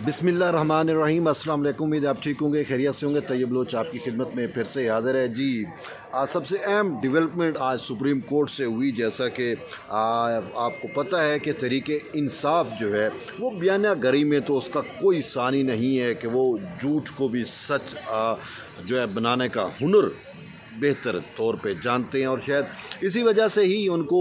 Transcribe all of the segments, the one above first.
بسم اللہ الرحمن الرحیم۔ السلام علیکم، امید آپ ٹھیک ہوں گے، خیریت سے ہوں گے۔ طیب بلوچ آپ کی خدمت میں پھر سے حاضر ہے جی۔ سب سے اہم ڈیولپمنٹ آج سپریم کورٹ سے ہوئی، جیسا کہ آپ کو پتہ ہے کہ تحریک انصاف جو ہے وہ بیانیہ گری میں تو اس کا کوئی ثانی نہیں ہے کہ وہ جھوٹ کو بھی سچ جو ہے بنانے کا ہنر بہتر طور پہ جانتے ہیں، اور شاید اسی وجہ سے ہی ان کو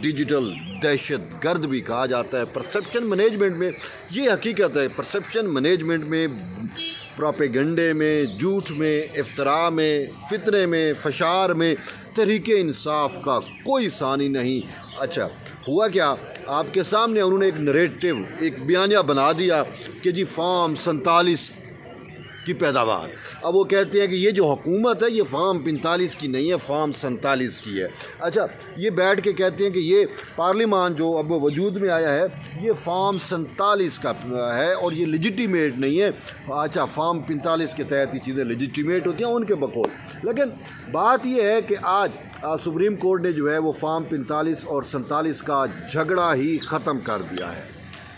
ڈیجیٹل دہشت گرد بھی کہا جاتا ہے۔ پرسیپشن مینجمنٹ میں یہ حقیقت ہے، پرسیپشن مینجمنٹ میں، پروپیگنڈے میں، جھوٹ میں، افتراء میں، فتنے میں، فشار میں تحریک انصاف کا کوئی ثانی نہیں۔ اچھا ہوا کیا، آپ کے سامنے انہوں نے ایک نریٹو، ایک بیانیہ بنا دیا کہ جی فارم 47 کی پیداوار۔ اب وہ کہتے ہیں کہ یہ جو حکومت ہے یہ فارم 45 کی نہیں ہے، فارم 47 کی ہے۔ اچھا یہ بیٹھ کے کہتے ہیں کہ یہ پارلیمان جو اب وجود میں آیا ہے یہ فارم 47 کا ہے اور یہ لیجیٹیمیٹ نہیں ہے۔ اچھا فارم 45 کے تحت یہ چیزیں لیجیٹیمیٹ ہوتی ہیں ان کے بقول، لیکن بات یہ ہے کہ آج سپریم کورٹ نے جو ہے وہ فارم 45 اور 47 کا جھگڑا ہی ختم کر دیا ہے۔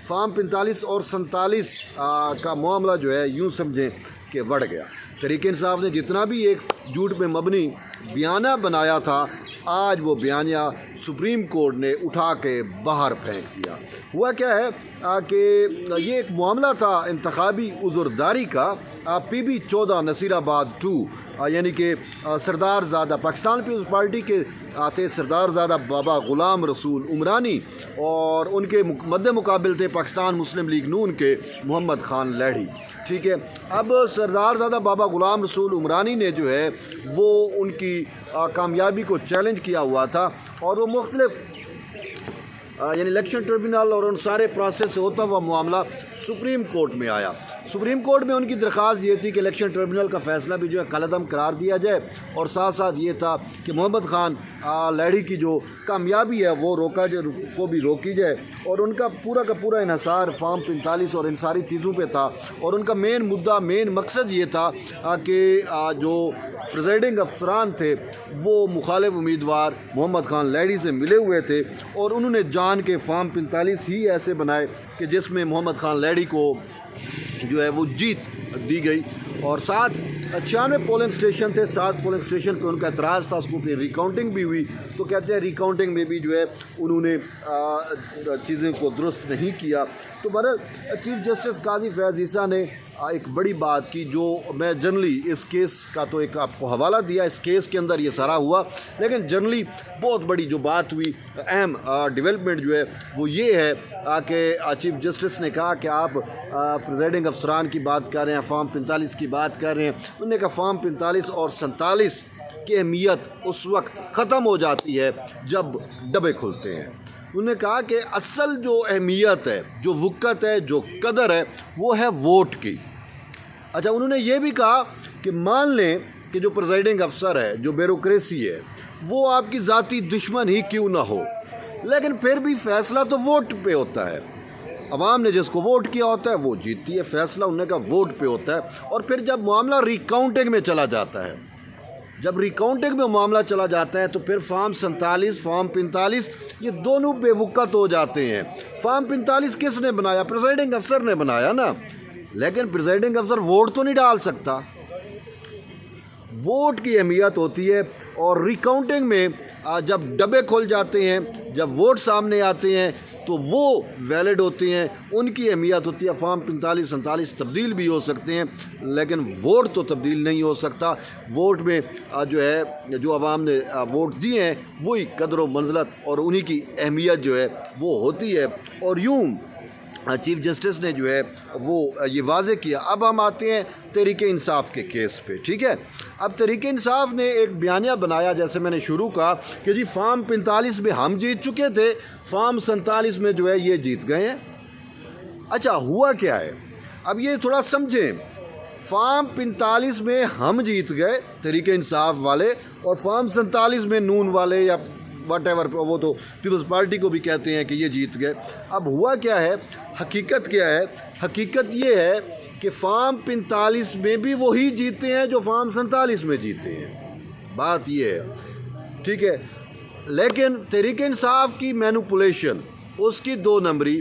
فارم 45 اور 47 کا معاملہ جو ہے یوں سمجھیں کہ بڑھ گیا۔ تحریک انصاف نے جتنا بھی ایک جھوٹ پہ مبنی بیانیہ بنایا تھا، آج وہ بیانیہ سپریم کورٹ نے اٹھا کے باہر پھینک دیا۔ ہوا کیا ہے کہ یہ ایک معاملہ تھا انتخابی عذرداری کا، پی بی 14 نصیر آباد 2، یعنی کہ سردار زادہ پاکستان پیپلز پارٹی کے آتے سردار زادہ بابا غلام رسول عمرانی، اور ان کے مد مقابل تھے پاکستان مسلم لیگ نون کے محمد خان لیڑھی۔ ٹھیک ہے، اب سردار زادہ بابا غلام رسول عمرانی نے جو ہے وہ ان کی کامیابی کو چیلنج کیا ہوا تھا، اور وہ مختلف یعنی الیکشن ٹریبونل اور ان سارے پروسیس سے ہوتا ہوا معاملہ سپریم کورٹ میں آیا۔ سپریم کورٹ میں ان کی درخواست یہ تھی کہ الیکشن ٹریبونل کا فیصلہ بھی جو ہے کالعدم قرار دیا جائے، اور ساتھ ساتھ یہ تھا کہ محمد خان لیڑھی کی جو کامیابی ہے وہ روکی جائے، اور ان کا پورا انحصار فارم 45 اور ان ساری چیزوں پہ تھا، اور ان کا مین مقصد یہ تھا کہ جو پریزائڈنگ افسران تھے وہ مخالف امیدوار محمد خان لیڑھی سے ملے ہوئے تھے، اور انہوں نے جان کے فارم 45 ہی ایسے بنائے کہ جس میں محمد خان لیڑھی کو جو ہے وہ جیت دی گئی، اور 96 پولنگ اسٹیشن تھے، 7 پولنگ اسٹیشن پہ ان کا اعتراض تھا، اس کو پھر ریکاؤنٹنگ بھی ہوئی، تو کہتے ہیں ریکاؤنٹنگ میں بھی جو ہے انہوں نے چیزیں کو درست نہیں کیا۔ تو بہرحال چیف جسٹس قاضی فیاض عیسیٰ نے ایک بڑی بات کی، جو میں جنرلی اس کیس کا تو ایک آپ کو حوالہ دیا، اس کیس کے اندر یہ سارا ہوا، لیکن جنرلی بہت بڑی جو بات ہوئی، اہم ڈیولپمنٹ جو ہے وہ یہ ہے کہ چیف جسٹس نے کہا کہ آپ پریزائڈنگ افسران کی بات کر رہے ہیں، فارم 45 کی بات کر رہے ہیں، انہوں نے کہا فارم 45 اور 47 کی اہمیت اس وقت ختم ہو جاتی ہے جب ڈبے کھلتے ہیں۔ انہوں نے کہا کہ اصل جو اہمیت ہے، جو وقت ہے، جو قدر ہے، وہ ہے ووٹ کی۔ اچھا انہوں نے یہ بھی کہا کہ مان لیں کہ جو پریزائڈنگ افسر ہے، جو بیوروکریسی ہے، وہ آپ کی ذاتی دشمن ہی کیوں نہ ہو، لیکن پھر بھی فیصلہ تو ووٹ پہ ہوتا ہے۔ عوام نے جس کو ووٹ کیا ہوتا ہے وہ جیتتی ہے، فیصلہ انہوں نے کہا ووٹ پہ ہوتا ہے۔ اور پھر جب معاملہ ریکاؤنٹنگ میں چلا جاتا ہے، جب ریکاؤنٹنگ میں معاملہ چلا جاتا ہے تو پھر فارم 47، فارم 45 یہ دونوں بے وقت ہو جاتے ہیں۔ فارم 45 کس نے بنایا؟ پریزائڈنگ افسر نے بنایا نا، لیکن پریزائڈنگ افسر ووٹ تو نہیں ڈال سکتا۔ ووٹ کی اہمیت ہوتی ہے، اور ریکاؤنٹنگ میں جب ڈبے کھل جاتے ہیں، جب ووٹ سامنے آتے ہیں تو وہ ویلڈ ہوتے ہیں، ان کی اہمیت ہوتی ہے۔ فارم 45 47 تبدیل بھی ہو سکتے ہیں، لیکن ووٹ تو تبدیل نہیں ہو سکتا۔ ووٹ میں جو ہے جو عوام نے ووٹ دیے ہیں وہی قدر و منزلت اور انہی کی اہمیت جو ہے وہ ہوتی ہے، اور یوں چیف جسٹس نے جو ہے وہ یہ واضح کیا۔ اب ہم آتے ہیں تحریک انصاف کے کیس پہ، ٹھیک ہے۔ اب تحریک انصاف نے ایک بیانیہ بنایا، جیسے میں نے شروع کہا کہ جی فارم 45 میں ہم جیت چکے تھے، فارم 47 میں جو ہے یہ جیت گئے ہیں۔ اچھا ہوا کیا ہے، اب یہ تھوڑا سمجھیں۔ فارم 45 میں ہم جیت گئے تحریک انصاف والے، اور فارم 47 میں نون والے یا واٹ ایور، وہ تو پیپلز پارٹی کو بھی کہتے ہیں کہ یہ جیت گئے۔ اب ہوا کیا ہے، حقیقت کیا ہے؟ حقیقت یہ ہے کہ فارم 45 میں بھی وہی جیتے ہیں جو فارم 47 میں جیتے ہیں، بات یہ ہے، ٹھیک ہے۔ لیکن تحریک انصاف کی مینوپولیشن، اس کی 2 نمبری،